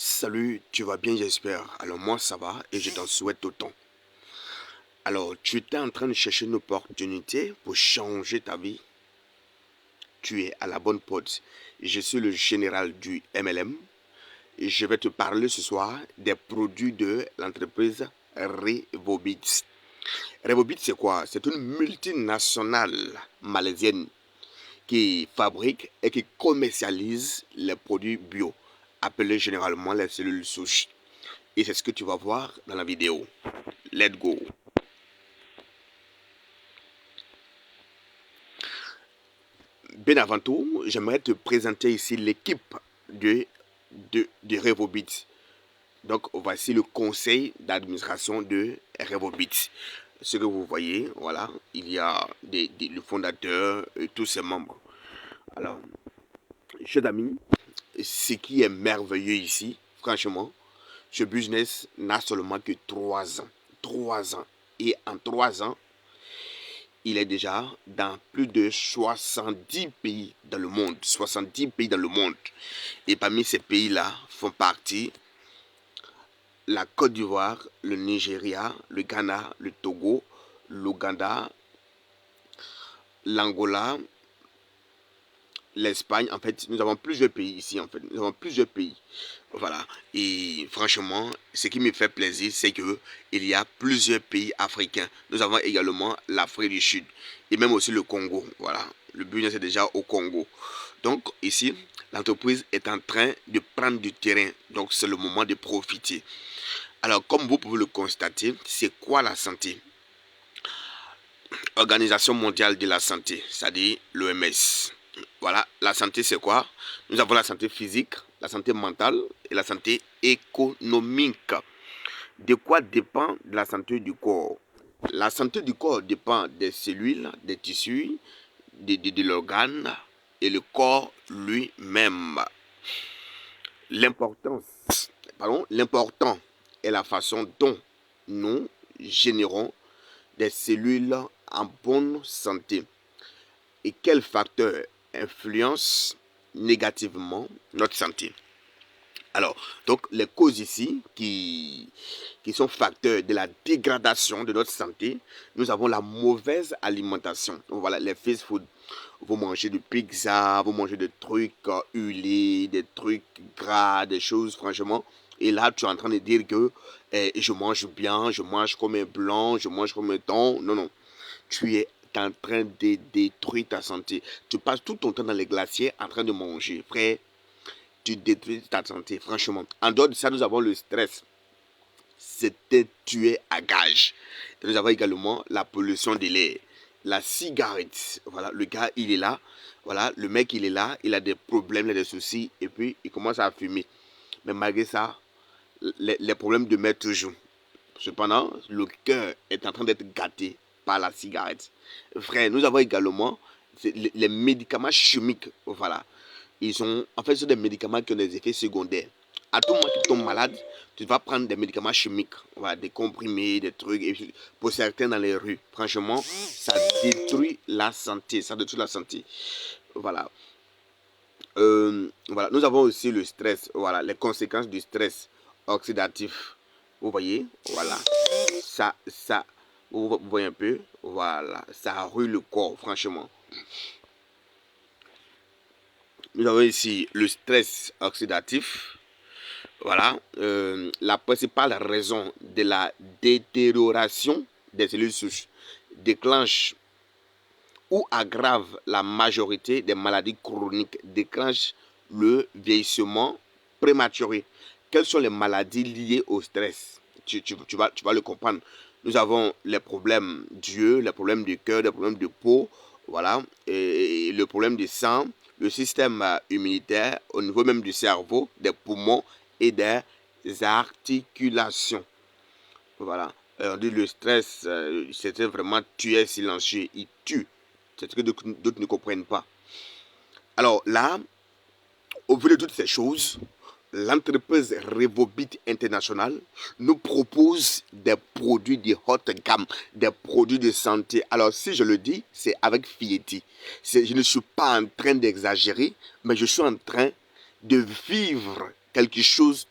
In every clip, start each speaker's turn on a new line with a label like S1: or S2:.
S1: Salut, tu vas bien, j'espère. Alors moi, ça va et je t'en souhaite autant. Alors, tu étais en train de chercher une opportunité pour changer ta vie. Tu es à la bonne porte. Je suis le général du MLM et je vais te parler ce soir des produits de l'entreprise Revobit. Revobit, c'est quoi? C'est une multinationale malaisienne qui fabrique et qui commercialise les produits bio, appelés généralement les cellules souches. Et c'est ce que tu vas voir dans la vidéo. Let's go. Bien avant tout, j'aimerais te présenter ici l'équipe de Revobit. Donc, voici le conseil d'administration de Revobit. Ce que vous voyez, voilà, il y a le fondateur et tous ses membres. Alors, chers amis, ce qui est merveilleux ici, franchement, ce business n'a seulement que 3 ans. 3 ans. Et en 3 ans, il est déjà dans plus de 70 pays dans le monde. 70 pays dans le monde. Et parmi ces pays-là font partie la Côte d'Ivoire, le Nigeria, le Ghana, le Togo, l'Ouganda, l'Angola, l'Espagne. En fait, nous avons plusieurs pays ici. En fait, nous avons plusieurs pays. Voilà. Et franchement, ce qui me fait plaisir, c'est que il y a plusieurs pays africains. Nous avons également l'Afrique du Sud et même aussi le Congo. Voilà. Le business est déjà au Congo. Donc ici, l'entreprise est en train de prendre du terrain. Donc c'est le moment de profiter. Alors comme vous pouvez le constater, c'est quoi la santé? Organisation mondiale de la santé, c'est-à-dire l'OMS. Voilà, la santé c'est quoi? Nous avons la santé physique, la santé mentale et la santé économique. De quoi dépend la santé du corps? La santé du corps dépend des cellules, des tissus, de l'organe et le corps lui-même. L'important est la façon dont nous générons des cellules en bonne santé et quels facteurs influencent négativement notre santé. Alors, donc les causes ici qui sont facteurs de la dégradation de notre santé, nous avons la mauvaise alimentation. Donc, voilà, les fast food. Vous mangez du pizza, vous mangez des trucs huilés, des trucs gras, des choses franchement. Et là, tu es en train de dire que je mange bien, je mange comme un blanc, je mange comme un thon. Non, non. Tu es en train de détruire ta santé. Tu passes tout ton temps dans les glaciers en train de manger. Frère, tu détruis ta santé, franchement. En dehors de ça, nous avons le stress. C'était tué à gage. Et nous avons également la pollution de l'air. La cigarette. Voilà, le gars, il est là. Voilà, le mec, il est là. Il a des problèmes, il a des soucis. Et puis, il commence à fumer. Mais malgré ça, les problèmes demeurent toujours. Cependant, le cœur est en train d'être gâté par la cigarette. Frère, nous avons également les médicaments chimiques. Voilà. En fait, ce sont des médicaments qui ont des effets secondaires. À tout moment que tu tombes malade, tu vas prendre des médicaments chimiques, voilà, des comprimés, des trucs, et pour certains dans les rues. Franchement, ça détruit la santé, ça détruit la santé. Voilà. Voilà. Nous avons aussi le stress, voilà, les conséquences du stress oxydatif. Vous voyez, voilà. Vous voyez un peu, voilà, ça rue le corps, franchement. Nous avons ici le stress oxydatif. Voilà, la principale raison de la détérioration des cellules souches déclenche ou aggrave la majorité des maladies chroniques, déclenche le vieillissement prématuré. Quelles sont les maladies liées au stress? Tu vas le comprendre. Nous avons les problèmes d'yeux, les problèmes de cœur, les problèmes de peau, voilà, et le problème du sang, le système immunitaire, au niveau même du cerveau, des poumons et des articulations. Voilà. On dit le stress, c'était vraiment tuer silencieux. Il tue. C'est ce que d'autres ne comprennent pas. Alors là, au vu de toutes ces choses, l'entreprise Revobit International nous propose des produits de haute gamme, des produits de santé. Alors si je le dis, c'est avec fierté. Je ne suis pas en train d'exagérer, mais je suis en train de vivre quelque chose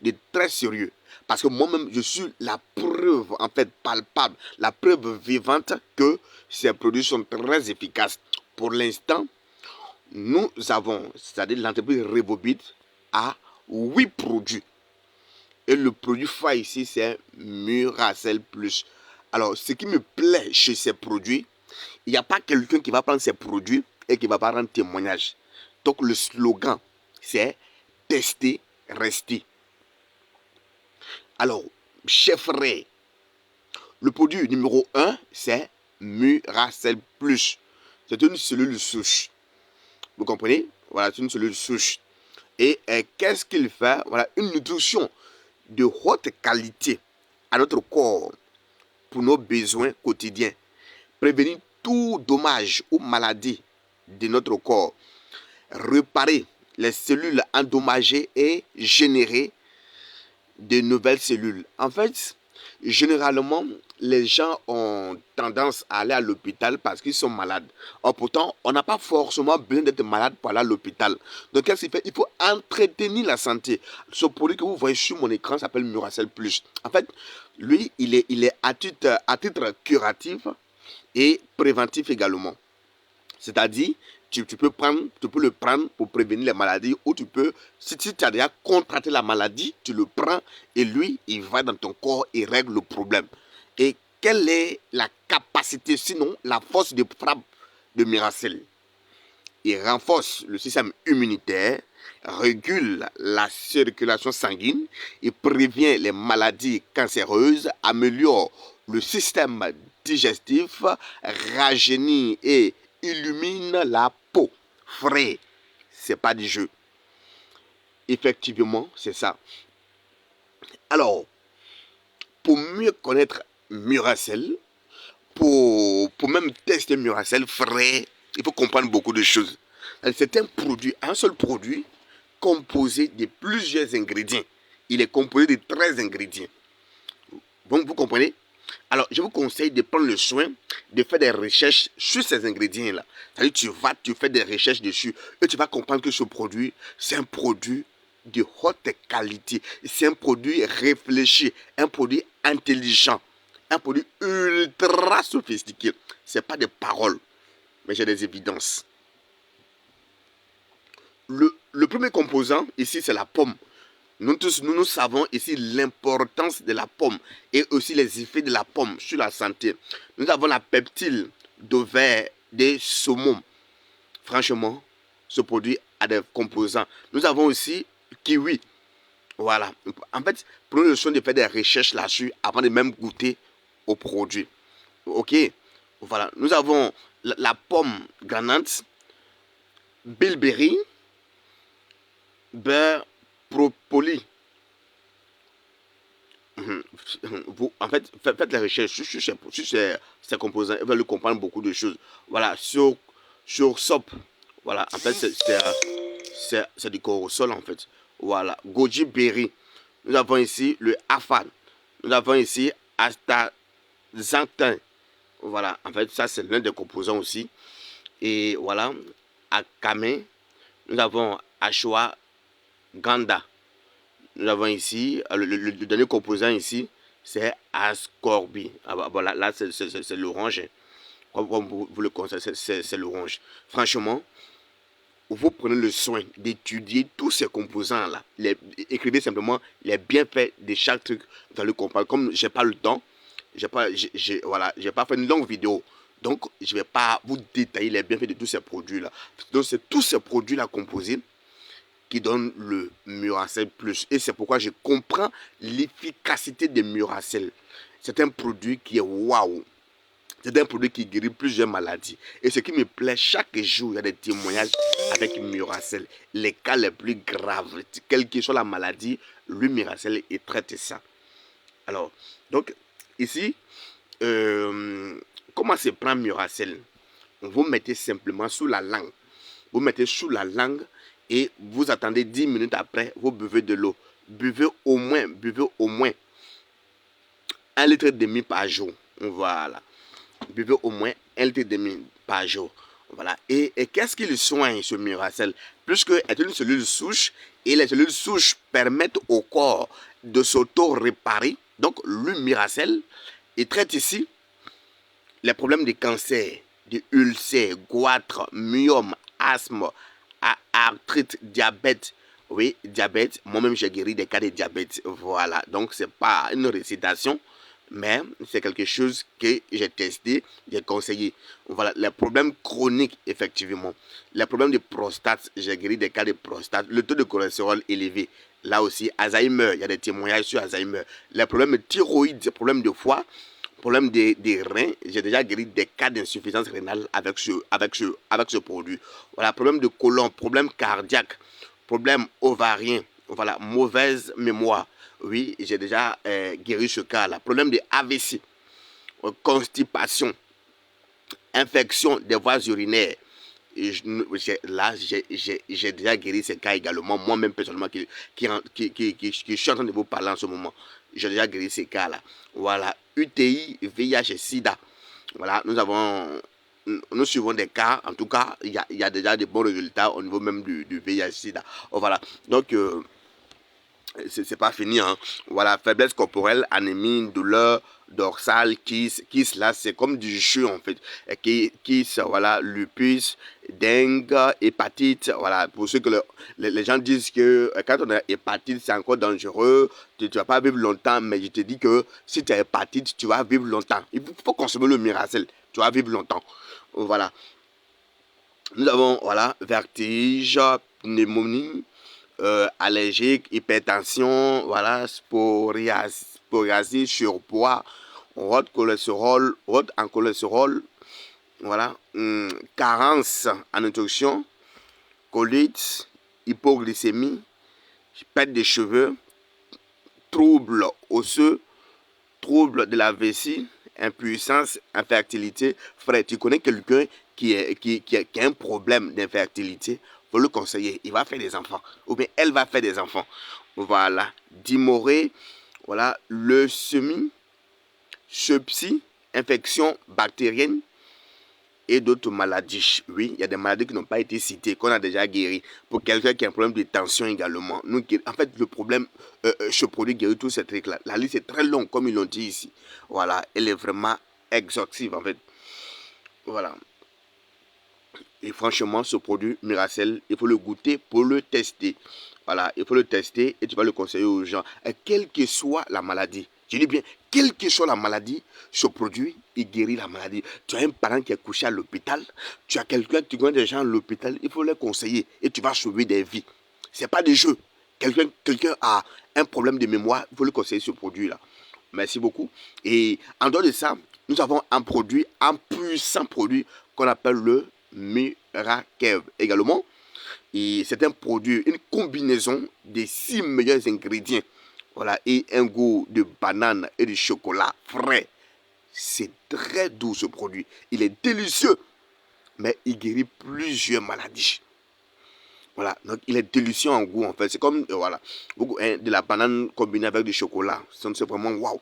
S1: de très sérieux. Parce que moi-même, je suis la preuve, en fait, palpable, la preuve vivante que ces produits sont très efficaces. Pour l'instant, nous avons, c'est-à-dire l'entreprise Revobit, a 8 produits. Et le produit phare ici, c'est Muracell Plus. Alors, ce qui me plaît chez ces produits, il n'y a pas quelqu'un qui va prendre ces produits et qui va pas rendre témoignage. Donc, le slogan, c'est tester, rester. Alors, chers frères, le produit numéro 1, c'est Muracell Plus. C'est une cellule souche. Vous comprenez? Voilà, c'est une cellule souche. Et qu'est-ce qu'il fait? Voilà, une nutrition de haute qualité à notre corps pour nos besoins quotidiens. Prévenir tout dommage ou maladie de notre corps. Réparer les cellules endommagées et générer de nouvelles cellules. En fait, généralement, les gens ont tendance à aller à l'hôpital parce qu'ils sont malades. Or, pourtant, on n'a pas forcément besoin d'être malade pour aller à l'hôpital. Donc, qu'est-ce qu'il fait? Il faut entretenir la santé. Ce produit que vous voyez sur mon écran s'appelle Muracell Plus. En fait, lui, il est à titre curatif et préventif également. C'est-à-dire, tu peux le prendre pour prévenir les maladies ou tu peux, si tu as déjà contracté la maladie, tu le prends et lui, il va dans ton corps et règle le problème. Et quelle est la capacité, sinon la force de frappe de Muracell? Il renforce le système immunitaire, régule la circulation sanguine, il prévient les maladies cancéreuses, améliore le système digestif, rajeunit et illumine la peau. Frais, c'est pas du jeu. Effectivement, c'est ça. Alors, pour mieux connaître Muracell, pour même tester Muracell frais, il faut comprendre beaucoup de choses. C'est un produit, un seul produit, composé de plusieurs ingrédients. Il est composé de 13 ingrédients. Bon, vous comprenez? Alors, je vous conseille de prendre le soin de faire des recherches sur ces ingrédients-là. C'est-à-dire, tu fais des recherches dessus et tu vas comprendre que ce produit, c'est un produit de haute qualité. C'est un produit réfléchi, un produit intelligent, un produit ultra sophistiqué. Ce n'est pas des paroles, mais j'ai des évidences. Le premier composant, ici, c'est la pomme. Nous savons ici l'importance de la pomme et aussi les effets de la pomme sur la santé. Nous avons la peptile d'ovaire des saumons. Franchement, ce produit a des composants. Nous avons aussi kiwi. Voilà. En fait, prenez le soin de faire des recherches là-dessus avant de même goûter au produit. Ok. Voilà. Nous avons la pomme granate, bilberry, beurre, propolis. Vous, en fait, faites les recherches sur ces composants. Vous allez comprendre beaucoup de choses. Voilà, sur SOP. Voilà, en fait, c'est du corosol, en fait. Voilà, goji berry. Nous avons ici le afan. Nous avons ici astaxanthin. Voilà, en fait, ça, c'est l'un des composants aussi. Et voilà, akame. Nous avons ashwagandha. Nous avons ici, le dernier composant ici, c'est ascorbie. Ah bah, voilà, là, c'est l'orange. Comme vous le constatez, c'est l'orange. Franchement, vous prenez le soin d'étudier tous ces composants-là. Écrivez simplement les bienfaits de chaque truc dans le comprendre. Comme je n'ai pas le temps, voilà, j'ai pas fait une longue vidéo. Donc, je ne vais pas vous détailler les bienfaits de tous ces produits-là. Donc, c'est tous ces produits-là composés qui donne le Muracell Plus. Et c'est pourquoi je comprends l'efficacité de Muracell. C'est un produit qui est waouh. C'est un produit qui guérit plusieurs maladies. Et ce qui me plaît, chaque jour, il y a des témoignages avec Muracell. Les cas les plus graves, quelle que soit la maladie, le Muracell, il traite ça. Alors, donc, ici, comment se prend Muracell? Vous mettez simplement sous la langue. Vous mettez sous la langue et vous attendez 10 minutes après, vous buvez de l'eau. Buvez au moins 1,5 litre par jour. Voilà. Buvez au moins 1,5 litre par jour. Voilà. Et qu'est-ce qu'il soigne, ce Miracel? Puisque est une cellule souche, et les cellules souches permettent au corps de s'auto-réparer. Donc, le Miracel, il traite ici les problèmes de cancer, de ulcères, goitre, myome, asthme, arthrite, diabète. Oui, diabète. Moi-même, j'ai guéri des cas de diabète. Voilà. Donc, c'est pas une récitation, mais c'est quelque chose que j'ai testé, j'ai conseillé. Voilà. Les problèmes chroniques, effectivement. Les problèmes de prostate, j'ai guéri des cas de prostate. Le taux de cholestérol élevé. Là aussi, Alzheimer, il y a des témoignages sur Alzheimer. Les problèmes de thyroïde, les problèmes de foie, problème des reins, j'ai déjà guéri des cas d'insuffisance rénale avec ce produit. Voilà, problème de côlon, problème cardiaque, problème ovarien, voilà, mauvaise mémoire. Oui, j'ai déjà guéri ce cas-là. Problème de AVC, constipation, infection des voies urinaires. J'ai déjà guéri ces cas également, moi-même personnellement, qui suis en train de vous parler en ce moment. J'ai déjà guéri ces cas-là. Voilà, UTI, VIH et SIDA. Voilà, nous suivons des cas, en tout cas, il y a déjà de bons résultats au niveau même du VIH-SIDA. Oh, voilà, donc c'est pas fini, hein. Voilà, faiblesse corporelle, anémie, douleur dorsale, kiss là, c'est comme du jus en fait. Kiss, voilà, lupus, dengue, hépatite, voilà. Pour ceux que les gens disent que quand on a hépatite, c'est encore dangereux, tu vas pas vivre longtemps, mais je te dis que si tu as hépatite, tu vas vivre longtemps. Il faut consommer le Miracel, tu vas vivre longtemps. Voilà. Nous avons, voilà, vertige, pneumonie, allergique, hypertension, voilà, psoriasis, surpoids, haute en cholestérol, voilà, carence en nutrition, colite, hypoglycémie, perte des cheveux, troubles osseux, troubles de la vessie, impuissance, infertilité. Frère, tu connais quelqu'un qui a un problème d'infertilité, faut le conseiller, il va faire des enfants, ou bien elle va faire des enfants. Voilà, dimorée, voilà, leucémie, sepsie, infection bactérienne et d'autres maladies. Oui, il y a des maladies qui n'ont pas été citées, qu'on a déjà guéri. Pour quelqu'un qui a un problème de tension également. Nous, en fait, le problème, ce produit guérit tous ces trucs-là. La liste est très longue, comme ils l'ont dit ici. Voilà, elle est vraiment exhaustive, en fait. Voilà. Et franchement, ce produit Miracel, il faut le goûter pour le tester. Voilà, il faut le tester et tu vas le conseiller aux gens. Et quelle que soit la maladie, je dis bien, quelle que soit la maladie, ce produit, il guérit la maladie. Tu as un parent qui est couché à l'hôpital, tu as quelqu'un, tu connais des gens à l'hôpital, il faut les conseiller et tu vas sauver des vies. Ce n'est pas des jeux. Quelqu'un a un problème de mémoire, il faut le conseiller ce produit-là. Merci beaucoup. Et en dehors de ça, nous avons un produit, un puissant produit qu'on appelle le Mirakev. Également, c'est un produit, une combinaison des 6 meilleurs ingrédients. Voilà, et un goût de banane et de chocolat frais. C'est très doux ce produit. Il est délicieux, mais il guérit plusieurs maladies. Voilà, donc il est délicieux en goût en fait. C'est comme voilà, de la banane combinée avec du chocolat. C'est vraiment waouh.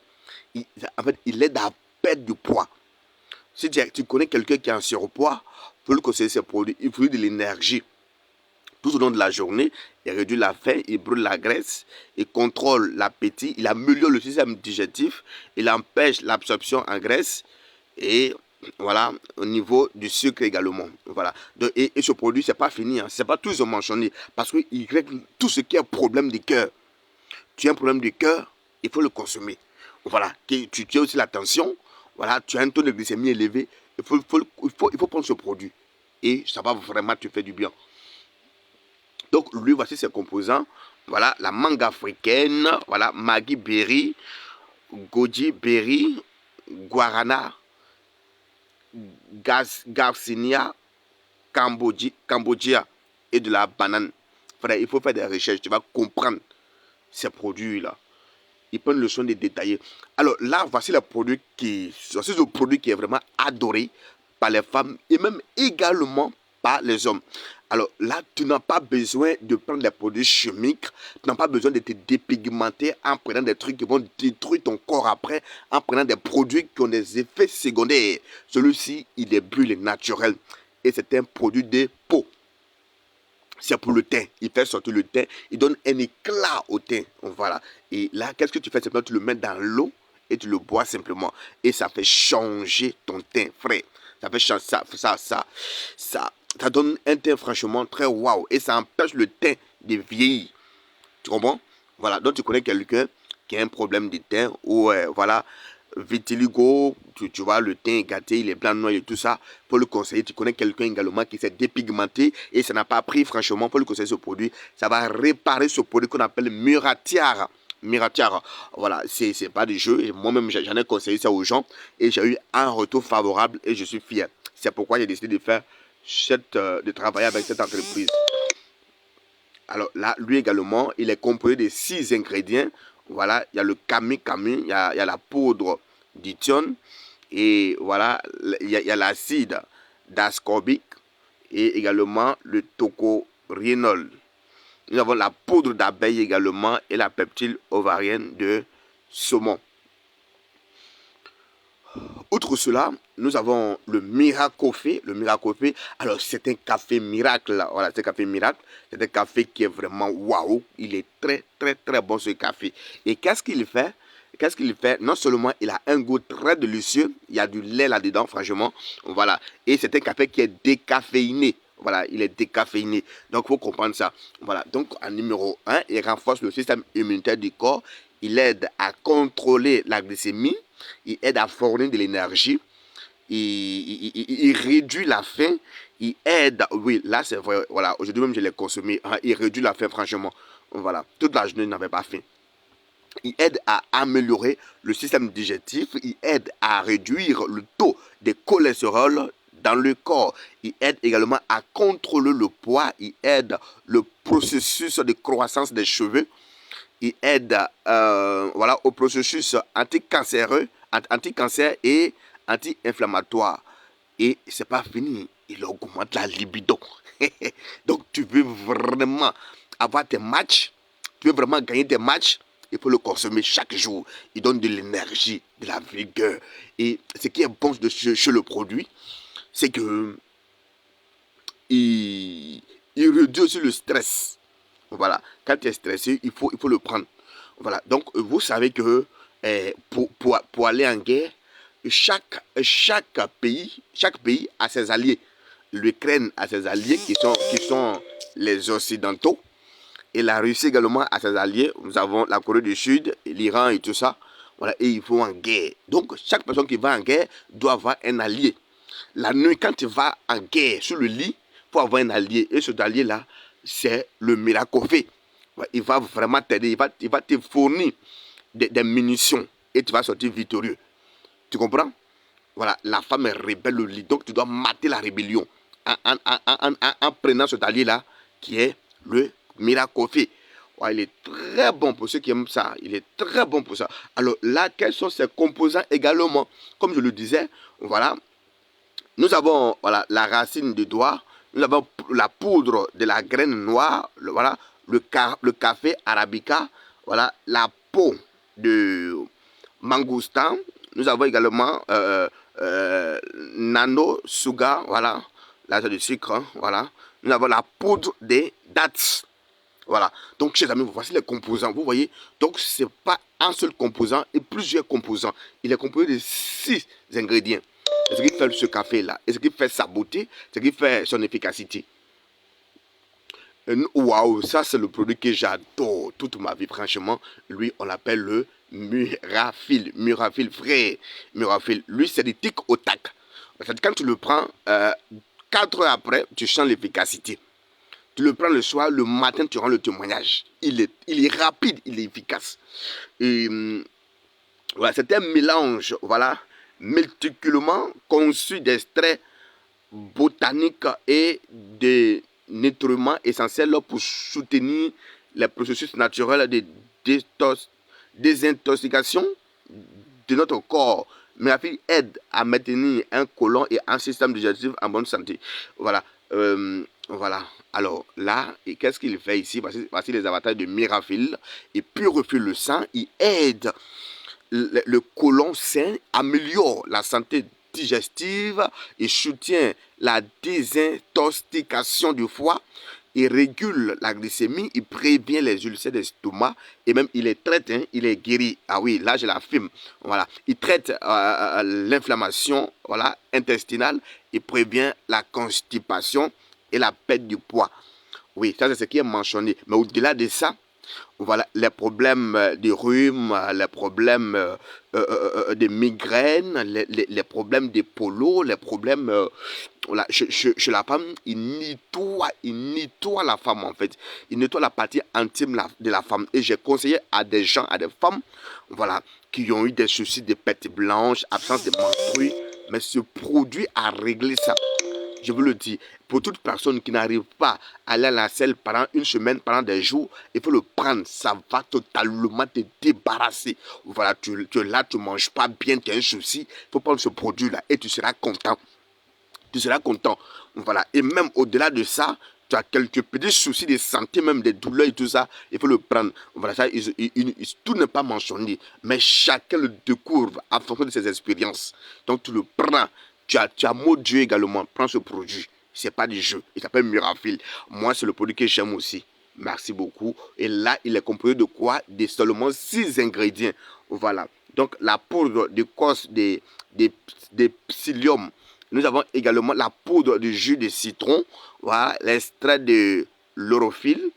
S1: En fait, il aide à perdre du poids. Si tu connais quelqu'un qui est en surpoids, il faut le conseiller ces produits. Il faut de l'énergie tout au long de la journée. Il réduit la faim, il brûle la graisse, il contrôle l'appétit, il améliore le système digestif, il empêche l'absorption en graisse et voilà, au niveau du sucre également. Voilà. Et ce produit, c'est pas fini, hein. C'est pas tout mentionné parce qu'il règle tout ce qui est problème du cœur. Tu as un problème du cœur, il faut le consommer. Voilà. Tu as aussi la tension, voilà, tu as un taux de glycémie élevé, il faut prendre ce produit. Et ça va vraiment te faire du bien. Donc, lui, voici ses composants. Voilà, la mangue africaine, voilà, Maggi berry, goji berry, guarana, garcinia, cambogia et de la banane. Frère, il faut faire des recherches, tu vas comprendre ces produits-là. Ils prennent le soin de détailler. Alors là, voici le produit qui est vraiment adoré par les femmes et même également par les hommes. Alors là, tu n'as pas besoin de prendre des produits chimiques, tu n'as pas besoin de te dépigmenter en prenant des trucs qui vont détruire ton corps après, en prenant des produits qui ont des effets secondaires. Celui-ci, il est brûlé naturel. et c'est un produit de peau. C'est pour le teint. Il fait sortir le teint. Il donne un éclat au teint. Voilà. Et là, qu'est-ce que tu fais? Simplement, tu le mets dans l'eau et tu le bois simplement. Et ça fait changer ton teint frais. Ça fait changer ça donne un teint franchement très waouh. Et ça empêche le teint de vieillir. Tu comprends? Voilà. Donc, tu connais quelqu'un qui a un problème de teint ou voilà, vitiligo, tu vois, le teint est gâté, il est blanc, noir et tout ça, pour le conseiller. Tu connais quelqu'un également qui s'est dépigmenté et ça n'a pas pris, franchement, pour le conseiller ce produit. Ça va réparer ce produit qu'on appelle Muratiara. Muratiara, voilà, c'est pas du jeu. Moi-même, j'en ai conseillé ça aux gens et j'ai eu un retour favorable et je suis fier. C'est pourquoi j'ai décidé de faire de travailler avec cette entreprise. Alors là, lui également, il est composé de 6 ingrédients. Voilà, il y a le camu, il y a la poudre d'ithione et voilà, il y a l'acide d'ascorbique et également le tocophénol. Nous avons la poudre d'abeille également et la peptide ovarienne de saumon. Outre cela, nous avons le Miracofé. Le Miracofé, alors c'est un café miracle. Voilà, c'est un café miracle. C'est un café qui est vraiment waouh. Il est très, très, très bon ce café. Et qu'est-ce qu'il fait? Qu'est-ce qu'il fait? Non seulement il a un goût très délicieux, il y a du lait là-dedans, franchement. Voilà. Et c'est un café qui est décaféiné. Voilà, il est décaféiné. Donc, il faut comprendre ça. Voilà. Donc, en numéro 1, il renforce le système immunitaire du corps. Il aide à contrôler la glycémie. Il aide à fournir de l'énergie. Il réduit la faim. Il aide, oui, là c'est vrai, voilà, aujourd'hui même je l'ai consommé. Hein, il réduit la faim, franchement. Voilà, toute la journée je n'avais pas faim. Il aide à améliorer le système digestif. Il aide à réduire le taux de cholestérol dans le corps. Il aide également à contrôler le poids. Il aide le processus de croissance des cheveux. Il aide voilà, au processus anticancéreux, anti-cancer et anti-inflammatoire. Et c'est pas fini, il augmente la libido. Donc tu veux vraiment avoir tes matchs, tu veux vraiment gagner tes matchs, il faut le consommer chaque jour. Il donne de l'énergie, de la vigueur. Et ce qui est bon chez le produit, c'est que il réduit aussi le stress. Voilà, quand tu es stressé, il faut le prendre. Voilà, donc vous savez que pour aller en guerre, chaque pays a ses alliés. L'Ukraine a ses alliés qui sont les Occidentaux. Et la Russie également a ses alliés. Nous avons la Corée du Sud, l'Iran et tout ça. Voilà, et ils vont en guerre. Donc, chaque personne qui va en guerre doit avoir un allié. La nuit, quand tu vas en guerre sur le lit, il faut avoir un allié. Et cet allié-là, c'est le Miracofé. Il va vraiment t'aider. Il va te fournir des munitions. Et tu vas sortir victorieux. Tu comprends? Voilà, la femme est rebelle au lit. Donc, tu dois mater la rébellion en prenant cet allié-là qui est le Miracofé. Ouais, il est très bon pour ceux qui aiment ça. Il est très bon pour ça. Alors là, quels sont ses composants également? Comme je le disais, voilà, nous avons voilà, la racine de doigt, nous avons la poudre de la graine noire, voilà, le café arabica, voilà, la peau de mangoustan. Nous avons également nano sugar, voilà, là c'est du sucre, hein, voilà. Nous avons la poudre des dattes. Voilà, donc chers amis, voici les composants, vous voyez, donc c'est pas un seul composant et plusieurs composants, il est composé de 6 ingrédients. C'est ce qui fait ce café-là, et ce qui fait sa beauté, ce qui fait son efficacité. Waouh, ça c'est le produit que j'adore toute ma vie, franchement. Lui, on l'appelle le Murafil, Murafil frais, Murafil. Lui, c'est des tics au tac. Quand tu le prends, 4 heures après, tu sens l'efficacité. Tu le prends le soir, le matin, tu rends le témoignage. Il est rapide, il est efficace. Et, voilà, c'est un mélange, voilà, méticuleusement conçu d'extraits botaniques et de nutriments essentiels pour soutenir les processus naturels de désintoxication de notre corps. Mais la fille aide à maintenir un côlon et un système digestif en bonne santé. Voilà. Voilà. Alors là, qu'est-ce qu'il fait ici? Voici les avantages de Mirafil. Il purifie le sang, il aide le côlon sain, améliore la santé digestive, il soutient la désintoxication du foie, il régule la glycémie, il prévient les ulcères d'estomac et même il les traite, hein, il les guérit. Ah oui, là je l'affirme. Voilà, il traite l'inflammation, voilà, intestinale, il prévient la constipation et la perte du poids. Oui, ça c'est ce qui est mentionné. Mais au-delà de ça, voilà, les problèmes de rhume, les problèmes de migraines, les problèmes de polo, les problèmes voilà, chez la femme, il nettoie la femme en fait. Il nettoie la partie intime de la femme. Et j'ai conseillé à des gens, à des femmes, voilà, qui ont eu des soucis de perte blanche, absence de menstrues, mais ce produit a réglé ça. Je vous le dis, pour toute personne qui n'arrive pas à aller à la selle pendant une semaine, pendant des jours, il faut le prendre. Ça va totalement te débarrasser. Voilà, tu es là, tu ne manges pas bien, tu as un souci. Il faut prendre ce produit-là et tu seras content. Tu seras content. Voilà, et même au-delà de ça, tu as quelques petits soucis de santé, même des douleurs et tout ça, il faut le prendre. Voilà, ça, tout n'est pas mentionné, mais chacun le découvre en fonction de ses expériences. Donc tu le prends. Tu as mot Dieu également. Prends ce produit. Ce n'est pas du jeu. Il s'appelle Mirafil. Moi, c'est le produit que j'aime aussi. Merci beaucoup. Et là, il est composé de quoi? De seulement 6 ingrédients. Voilà. Donc, la poudre de cos de psyllium. Nous avons également la poudre de jus de citron. Voilà. L'extrait de l'orophile.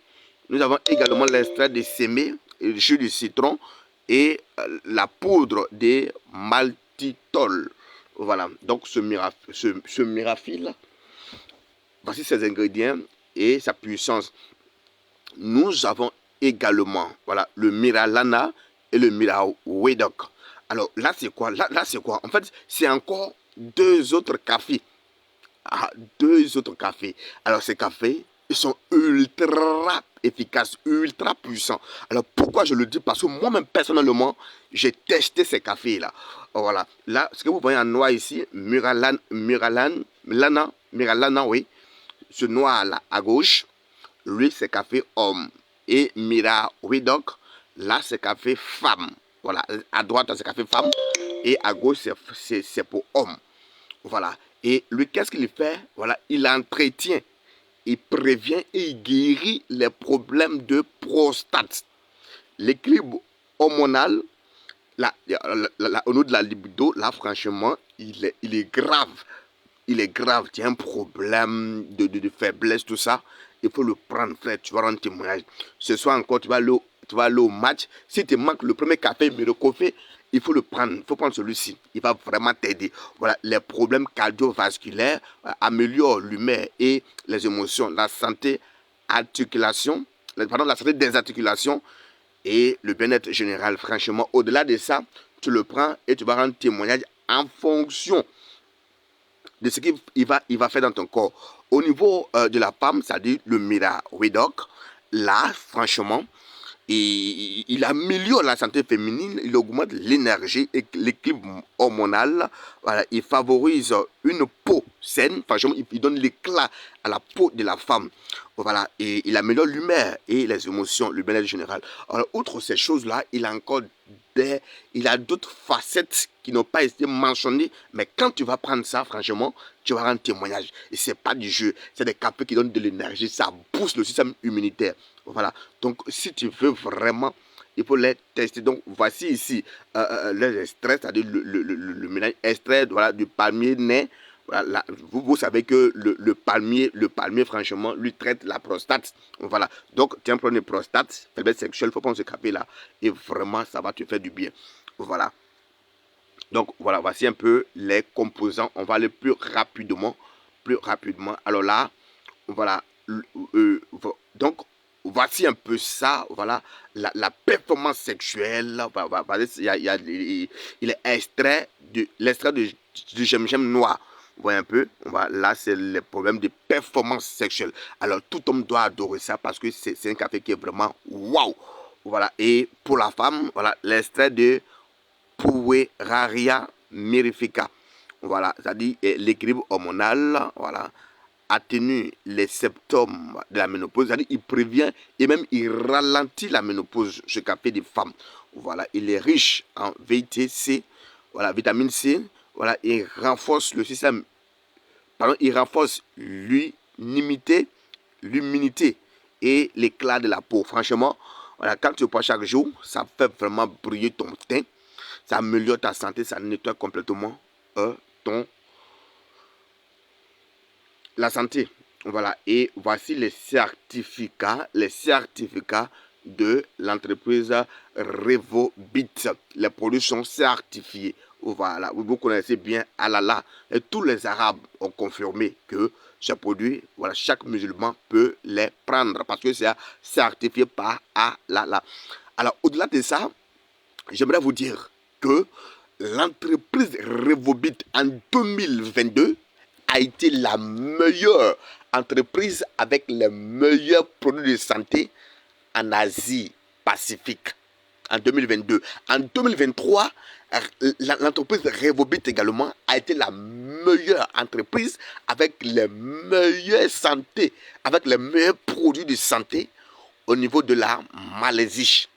S1: Nous avons également l'extrait de sémé, le jus de citron. Et la poudre de maltitol. Voilà, donc ce Mirafil, voici ses ingrédients et sa puissance. Nous avons également, voilà, le Miralana et le Mirawedoc. Alors là, c'est quoi? Là c'est quoi? En fait, c'est encore 2 autres cafés. Ah, 2 autres cafés. Alors ces cafés, ils sont ultra efficaces, ultra puissants. Alors pourquoi je le dis? Parce que moi-même personnellement, j'ai testé ces cafés-là. Voilà. Là, ce que vous voyez en noir ici, Miralana, oui. Ce noir-là à gauche, lui, c'est café homme. Et Mirawedoc, là, c'est café femme. Voilà. À droite, c'est café femme. Et à gauche, c'est pour homme. Voilà. Et lui, qu'est-ce qu'il fait? Voilà, il entretient, il prévient et il guérit les problèmes de prostate. L'équilibre hormonal, au niveau de la libido, là, franchement, il est grave. Il est grave. Tu as un problème de faiblesse, tout ça. Il faut le prendre, frère. Tu vas rendre témoignage. Ce soir encore, tu vas aller au match. Si tu manques le premier café, mais le café, il faut le prendre. Il faut prendre celui-ci. Il va vraiment t'aider. Voilà, les problèmes cardiovasculaires améliorent l'humeur et les émotions. La santé articulation, la santé des articulations et le bien-être général. Franchement, au-delà de ça, tu le prends et tu vas rendre témoignage en fonction de ce qu'il va faire dans ton corps. Au niveau de la femme, c'est-à-dire le Mirawedoc, là, franchement, il améliore la santé féminine, il augmente l'énergie et l'équilibre hormonal. Voilà, il favorise une peau saine. Franchement, il donne l'éclat à la peau de la femme. Voilà, et il améliore l'humeur et les émotions, le bien-être général. Alors, outre ces choses-là, il a d'autres facettes qui n'ont pas été mentionnées. Mais quand tu vas prendre ça, franchement, tu vas rendre témoignage. Et c'est pas du jeu. C'est des cafés qui donnent de l'énergie. Ça booste le système immunitaire. Voilà. Donc, si tu veux vraiment, il faut les tester. Donc, voici ici les extraits, c'est-à-dire le mélange extrait, voilà, du palmier nain. Voilà, vous savez que le palmier, franchement, lui traite la prostate. Voilà. Donc, tu as un problème de prostate, faiblesse sexuelle, il faut prendre ce café-là. Et vraiment, ça va te faire du bien. Voilà. Donc, voilà, voici un peu les composants. On va aller plus rapidement. Alors là, voilà. Donc, voici un peu ça, voilà, la performance sexuelle. Il est extrait du gingembre noir. Vous voyez un peu, là, c'est le problème de performance sexuelle. Alors, tout homme doit adorer ça parce que c'est un café qui est vraiment waouh. Voilà, et pour la femme, voilà, l'extrait de Pueraria mirifica. Voilà, c'est-à-dire l'équilibre hormonal, voilà, atténue les symptômes de la ménopause, c'est-à-dire il prévient et même il ralentit la ménopause, ce café des femmes. Voilà, il est riche en vitamine C, voilà, vitamine C, Voilà, il renforce le système, pardon, il renforce l'unité et l'éclat de la peau. Franchement, voilà, quand tu le prends chaque jour, ça fait vraiment briller ton teint, ça améliore ta santé, ça nettoie complètement la santé. Voilà, et voici les certificats de l'entreprise Revobit. Les produits sont certifiés. Voilà, vous connaissez bien Alala. Et tous les Arabes ont confirmé que ces produits, voilà, chaque musulman peut les prendre parce que c'est certifié par Alala. Alors, au-delà de ça, j'aimerais vous dire que l'entreprise Revobit en 2022 a été la meilleure entreprise avec les meilleurs produits de santé en Asie Pacifique en 2022. En 2023, l'entreprise Revobit également a été la meilleure entreprise avec les meilleures santé, avec les meilleurs produits de santé au niveau de la Malaisie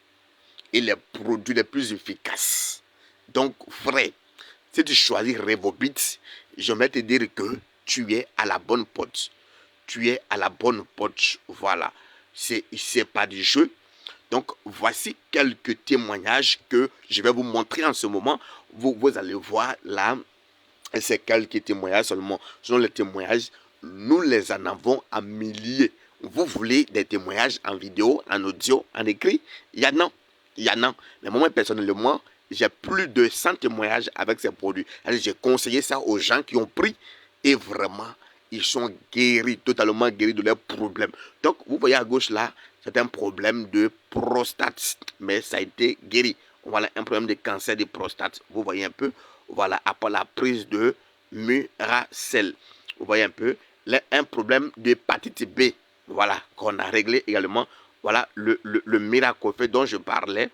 S1: et les produits les plus efficaces. Donc, frère, si tu choisis Revobit, je vais te dire que tu es à la bonne porte. Tu es à la bonne porte. Voilà. C'est pas du jeu. Donc, voici quelques témoignages que je vais vous montrer en ce moment. Vous allez voir là. Et c'est quelques témoignages seulement. Ce sont les témoignages. Nous les en avons en milliers. Vous voulez des témoignages en vidéo, en audio, en écrit? Il y en a. Mais moi, personnellement, j'ai plus de 100 témoignages avec ces produits. J'ai conseillé ça aux gens qui ont pris et vraiment, ils sont guéris, totalement guéris de leurs problèmes. Donc, vous voyez à gauche là, c'est un problème de prostate, mais ça a été guéri. Voilà, un problème de cancer de prostate. Vous voyez un peu, voilà, après la prise de Muracell. Vous voyez un peu, un problème d'hépatite B. Voilà, qu'on a réglé également. Voilà, le Miracle dont je parlais.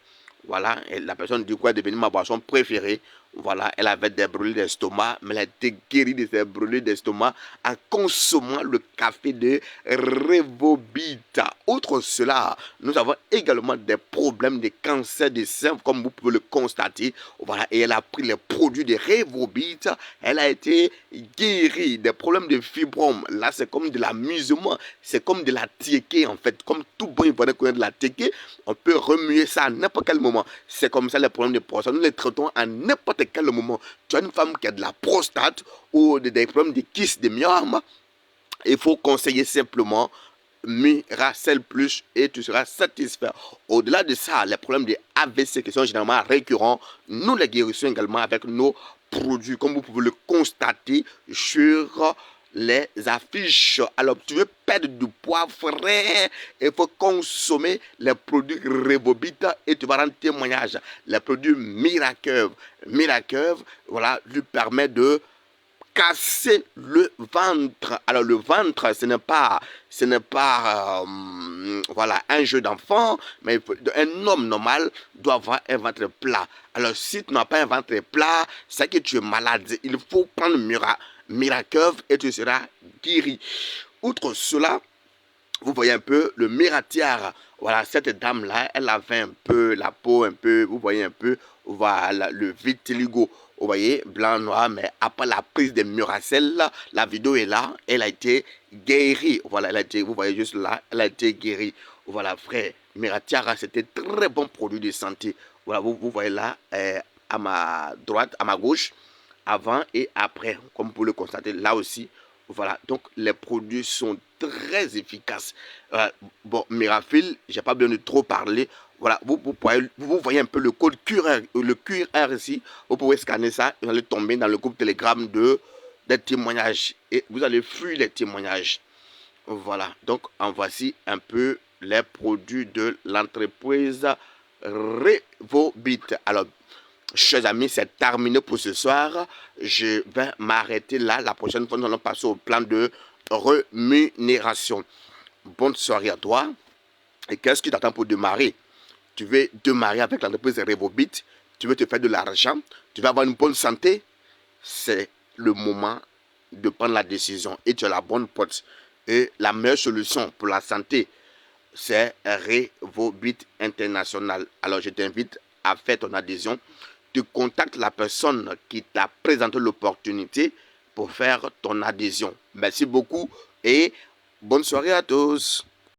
S1: Voilà, et la personne du coup est devenue ma boisson préférée. Voilà, elle avait des brûlures d'estomac, mais elle a été guérie de ses brûlures d'estomac en consommant le café de Revobit. Outre cela, nous avons également des problèmes de cancer des seins, comme vous pouvez le constater. Voilà, et elle a pris les produits de Revobit. Elle a été guérie des problèmes de fibromes. Là, c'est comme de l'amusement, c'est comme de la tiéké en fait. Comme tout bon Ivoirien connaît de la tiéké, on peut remuer ça à n'importe quel moment. C'est comme ça les problèmes de prostate. Nous les traitons à n'importe quel moment. Tu as une femme qui a de la prostate ou des problèmes de kyste de myome, il faut conseiller simplement Muracell Plus et tu seras satisfait. Au-delà de ça, les problèmes de AVC qui sont généralement récurrents, nous les guérissons également avec nos produits, comme vous pouvez le constater sur les affiches. Alors, tu veux perdre du poids, frère, il faut consommer les produits Revobit et tu vas rendre témoignage. Les produits Miracle, voilà, lui permet de casser le ventre. Alors le ventre, ce n'est pas voilà, un jeu d'enfant, mais un homme normal doit avoir un ventre plat. Alors si tu n'as pas un ventre plat, c'est que tu es malade. Il faut prendre Miracle et tu seras guéri. Outre cela, vous voyez un peu le Miratière. Voilà, cette dame-là, elle avait un peu la peau, un peu, vous voyez un peu, voilà, le vitiligo. Vous voyez, blanc, noir, mais après la prise de Muracell, la vidéo est là, elle a été guérie. Voilà, elle a été, vous voyez juste là, elle a été guérie. Voilà, frère, Miratiara, c'était très bon produit de santé. Voilà, vous voyez là, à ma droite, à ma gauche, avant et après, comme vous pouvez le constater, là aussi. Voilà, donc les produits sont très efficaces. Bon, Mirafil, j'ai pas besoin de trop parler. Voilà, vous voyez un peu le code QR ici. Vous pouvez scanner ça, vous allez tomber dans le groupe Telegram des témoignages. Et vous allez fuir les témoignages. Voilà, donc en voici un peu les produits de l'entreprise Revobit. Alors, chers amis, c'est terminé pour ce soir. Je vais m'arrêter là. La prochaine fois, nous allons passer au plan de rémunération. Bonne soirée à toi. Et qu'est-ce qui t'attend pour démarrer? Tu veux démarrer avec l'entreprise Revobit? Tu veux te faire de l'argent? Tu veux avoir une bonne santé? C'est le moment de prendre la décision. Et tu as la bonne porte. Et la meilleure solution pour la santé, c'est Revobit International. Alors, je t'invite à faire ton adhésion. tu contactes la personne qui t'a présenté l'opportunité pour faire ton adhésion. Merci beaucoup et bonne soirée à tous.